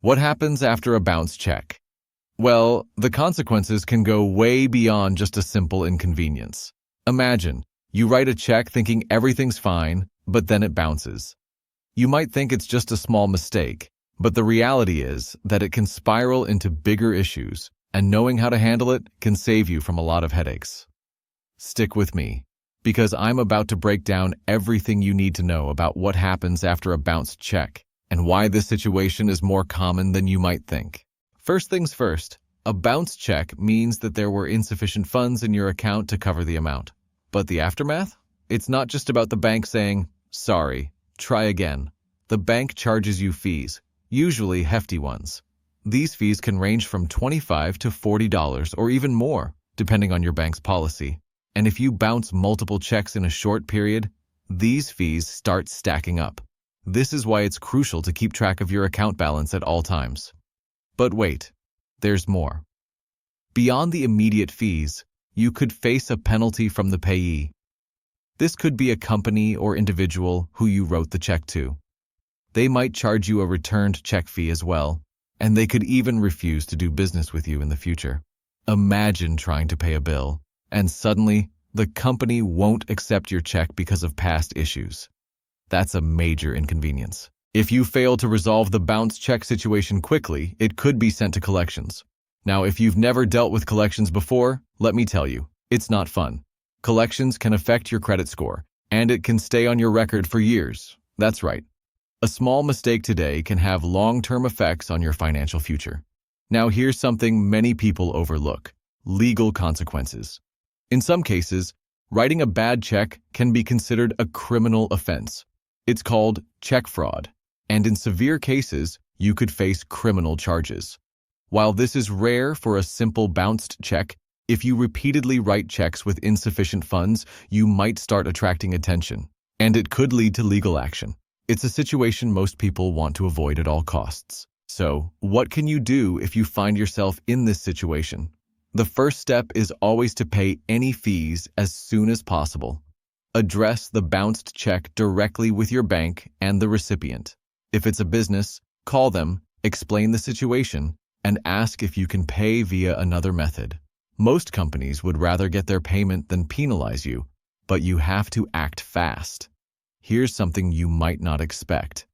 What happens after a bounce check? Well, the consequences can go way beyond just a simple inconvenience. Imagine, you write a check thinking everything's fine, but then it bounces. You might think it's just a small mistake, but the reality is that it can spiral into bigger issues, and knowing how to handle it can save you from a lot of headaches. Stick with me, because I'm about to break down everything you need to know about what happens after a bounced check, and why this situation is more common than you might think. First things first, a bounce check means that there were insufficient funds in your account to cover the amount. But the aftermath? It's not just about the bank saying, sorry, try again. The bank charges you fees, usually hefty ones. These fees can range from $25 to $40 or even more, depending on your bank's policy. And if you bounce multiple checks in a short period, these fees start stacking up. This is why it's crucial to keep track of your account balance at all times. But wait, there's more. Beyond the immediate fees, you could face a penalty from the payee. This could be a company or individual who you wrote the check to. They might charge you a returned check fee as well, and they could even refuse to do business with you in the future. Imagine trying to pay a bill, and suddenly, the company won't accept your check because of past issues. That's a major inconvenience. If you fail to resolve the bounce check situation quickly, it could be sent to collections. Now, if you've never dealt with collections before, let me tell you, it's not fun. Collections can affect your credit score, and it can stay on your record for years. That's right. A small mistake today can have long-term effects on your financial future. Now, here's something many people overlook: legal consequences. In some cases, writing a bad check can be considered a criminal offense. It's called check fraud, and in severe cases, you could face criminal charges. While this is rare for a simple bounced check, if you repeatedly write checks with insufficient funds, you might start attracting attention, and it could lead to legal action. It's a situation most people want to avoid at all costs. So, what can you do if you find yourself in this situation? The first step is always to pay any fees as soon as possible. Address the bounced check directly with your bank and the recipient. If it's a business, call them, explain the situation, and ask if you can pay via another method. Most companies would rather get their payment than penalize you, but you have to act fast. Here's something you might not expect.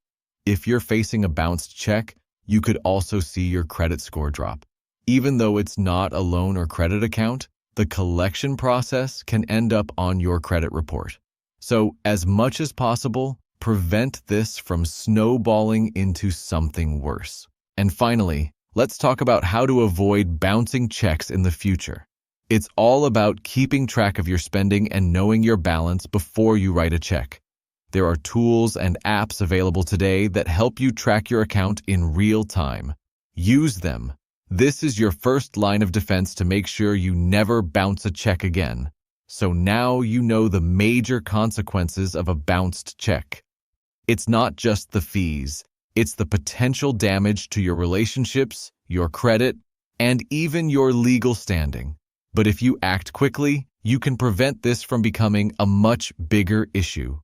If you're facing a bounced check, you could also see your credit score drop. Even though it's not a loan or credit account, the collection process can end up on your credit report. So, as much as possible, prevent this from snowballing into something worse. And finally, let's talk about how to avoid bouncing checks in the future. It's all about keeping track of your spending and knowing your balance before you write a check. There are tools and apps available today that help you track your account in real time. Use them. This is your first line of defense to make sure you never bounce a check again. So now you know the major consequences of a bounced check. It's not just the fees. It's the potential damage to your relationships, your credit, and even your legal standing. But if you act quickly, you can prevent this from becoming a much bigger issue.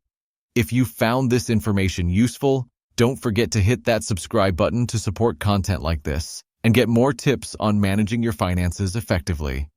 If you found this information useful, don't forget to hit that subscribe button to support content like this and get more tips on managing your finances effectively.